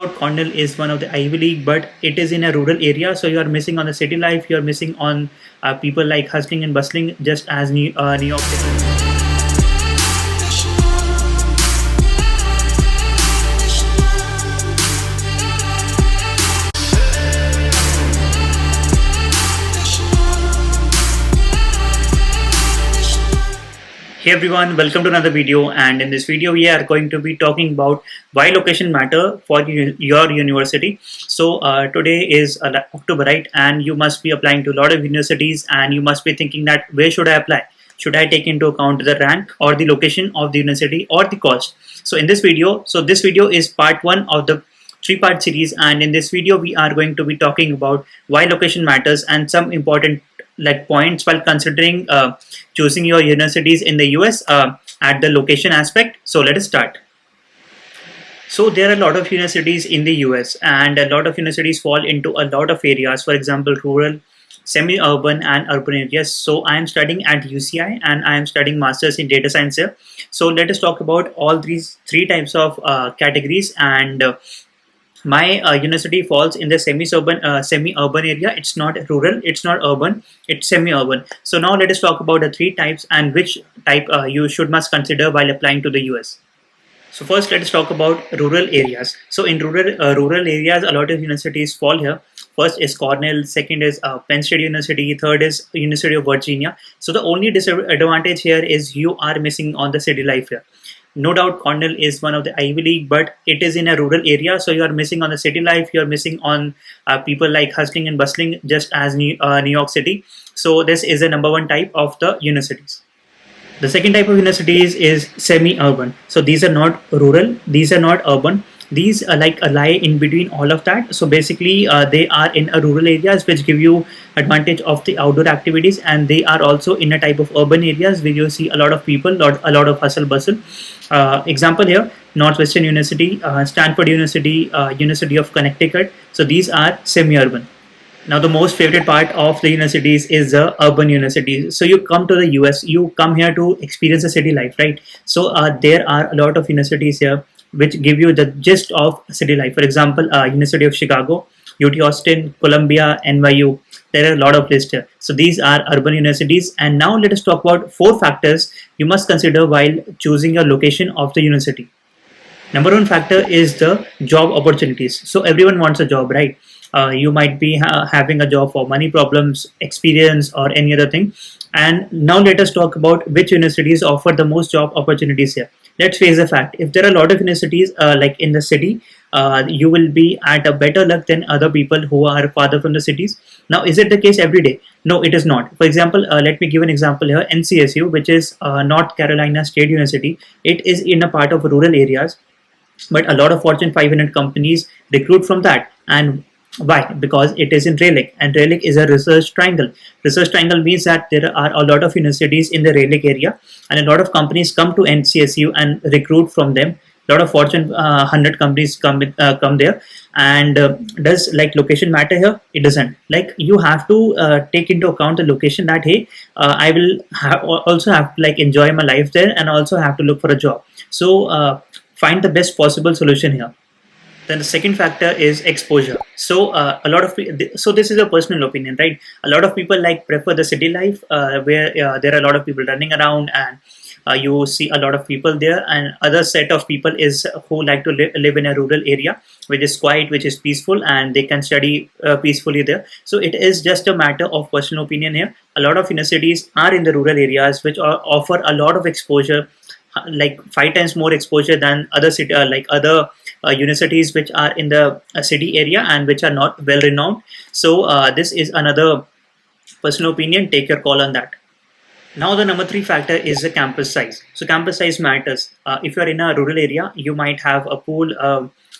Cornell is one of the Ivy League, but it is in a rural area, so you are missing on the city life. You are missing on people like hustling and bustling, just as New York City. Hey everyone, welcome to another video, and in this video we are going to be talking about why location matter for your university. So today is October, right? And you must be applying to a lot of universities, and you must be thinking that where should I apply? Should I take into account the rank or the location of the university or the cost? So in this video, this video is part one of the three-part series, and in this video we are going to be talking about why location matters and some important points while considering choosing your universities in the US at the location aspect. So let us start. So there are a lot of universities in the US, and a lot of universities fall into a lot of areas. For example, rural, semi-urban and urban areas. So I am studying at UCI and I am studying masters in data science here. So let us talk about all these three types of categories, and my university falls in the semi-urban area. It's not rural, it's not urban, it's semi-urban. So now let us talk about the three types and which type you must consider while applying to the US. So first, let us talk about rural areas. So in rural areas, a lot of universities fall here. First is Cornell, second is Penn State University, third is University of Virginia. So the only disadvantage here is you are missing on the city life here. No doubt Cornell is one of the Ivy League, but it is in a rural area, so you are missing on the city life. You are missing on people like hustling and bustling, just as New York City. So this is the number one type of the universities. The second type of universities is semi-urban. So these are not rural, these are not urban. These are like a lie in between all of that. So basically they are in a rural areas which give you advantage of the outdoor activities, and they are also in a type of urban areas where you see a lot of people, a lot of hustle bustle. Example here, Northwestern University, Stanford University, University of Connecticut. So these are semi-urban. Now the most favorite part of the universities is the urban universities. So you come to the US, you come here to experience the city life, right? So there are a lot of universities here which give you the gist of city life. For example, University of Chicago, UT Austin, Columbia, NYU. There are a lot of lists here. So these are urban universities. And now let us talk about four factors you must consider while choosing your location of the university. Number one factor is the job opportunities. So everyone wants a job, right? You might be having a job for money problems, experience, or any other thing. And now let us talk about which universities offer the most job opportunities here. Let's face the fact, if there are a lot of universities like in the city, you will be at a better luck than other people who are farther from the cities. Now, is it the case every day? No, it is not. For example, let me give an example here. NCSU, which is North Carolina State University, it is in a part of rural areas, but a lot of Fortune 500 companies recruit from that. And why? Because it is in Raleigh, and Raleigh is a research triangle. Research triangle means that there are a lot of universities in the Raleigh area, and a lot of companies come to NCSU and recruit from them. A lot of Fortune 100 companies come there. And does location matter here? It doesn't. You have to take into account the location, that hey, I will also have to enjoy my life there, and also have to look for a job. So find the best possible solution here. Then the second factor is exposure. So this is a personal opinion, right? A lot of people prefer the city life where there are a lot of people running around, and you see a lot of people there. And other set of people is who like to live in a rural area, which is quiet, which is peaceful, and they can study peacefully there. So it is just a matter of personal opinion here. A lot of universities are in the rural areas which offer a lot of exposure, like 5 times more exposure than other city other universities which are in the city area and which are not well renowned. So this is another personal opinion. Take your call on that. Now the number 3 factor is the campus size. So campus size matters. If you are in a rural area, you might have a pool,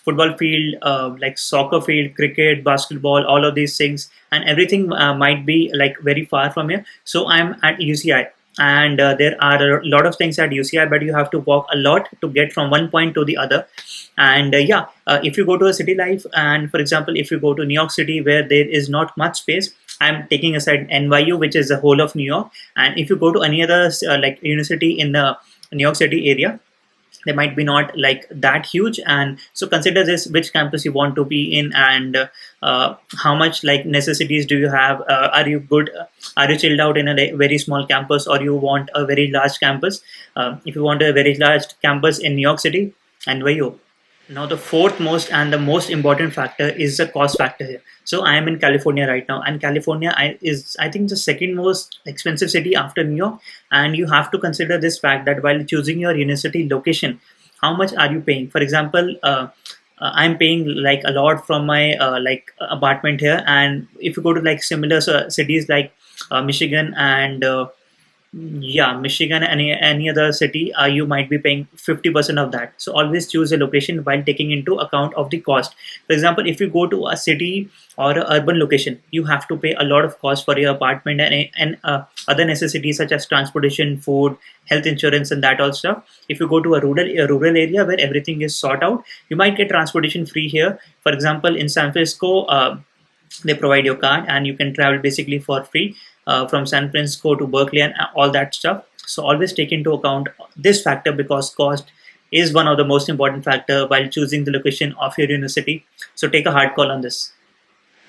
football field, like soccer field, cricket, basketball, all of these things, and everything might be very far from here. So I'm at UCI, and there are a lot of things at UCI, but you have to walk a lot to get from one point to the other. And if you go to a city life, and for example, if you go to New York City where there is not much space, I'm taking aside NYU, which is the whole of New York. And if you go to any other university in the New York City area, they might be not like that huge. And so consider this, which campus you want to be in, and how much like necessities do you have. Are you good, are you chilled out in a very small campus, or you want a very large campus? If you want a very large campus in New York City, and where you. Now, the fourth most and the most important factor is the cost factor here. So I am in California right now, and California is, I think, the second most expensive city after New York. And you have to consider this fact that while choosing your university location, how much are you paying? For example, I'm paying like a lot from my like apartment here, and if you go to like similar cities like Michigan and yeah, Michigan, any other city, you might be paying 50% of that. So always choose a location while taking into account of the cost. For example, if you go to a city or an urban location, you have to pay a lot of cost for your apartment and other necessities such as transportation, food, health insurance, and that all stuff. If you go to a rural area where everything is sought out, you might get transportation free here. For example, in San Francisco, they provide your card and you can travel basically for free from San Francisco to Berkeley and all that stuff. So always take into account this factor, because cost is one of the most important factor while choosing the location of your university. So take a hard call on this.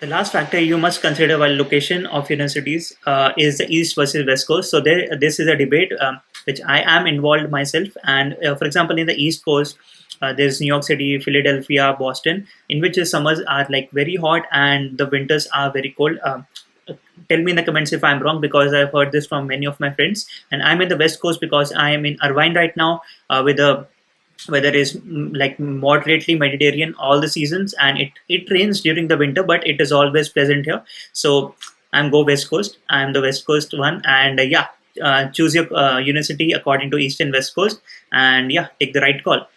The last factor you must consider while location of universities is the East versus West Coast. So this is a debate which I am involved myself. And for example, in the East Coast, there's New York City, Philadelphia, Boston, in which the summers are like very hot and the winters are very cold. Tell me in the comments if I'm wrong, because I've heard this from many of my friends. And I'm in the West Coast because I am in Irvine right now, with the weather is like moderately Mediterranean all the seasons, and it rains during the winter, but it is always pleasant here. So I'm go West Coast. I'm the West Coast one, and yeah, choose your university according to East and West Coast, and yeah, take the right call.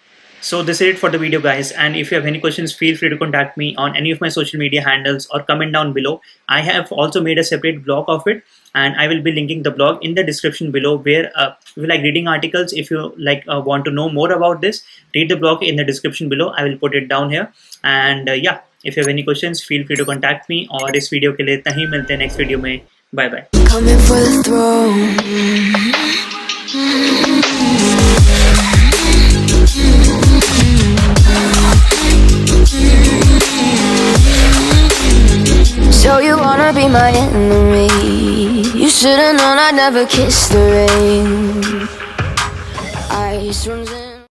So this is it for the video, guys, and if you have any questions, feel free to contact me on any of my social media handles or comment down below. I have also made a separate blog of it, and I will be linking the blog in the description below, where if you like reading articles, if you like want to know more about this, read the blog in the description below. I will put it down here. And yeah, if you have any questions, feel free to contact me. और इस video के लिए इतना ही, मिलते हैं next video में. Bye bye. Coming for the throne. So you wanna be my enemy? You should've known I'd never kiss the rain. Ice runs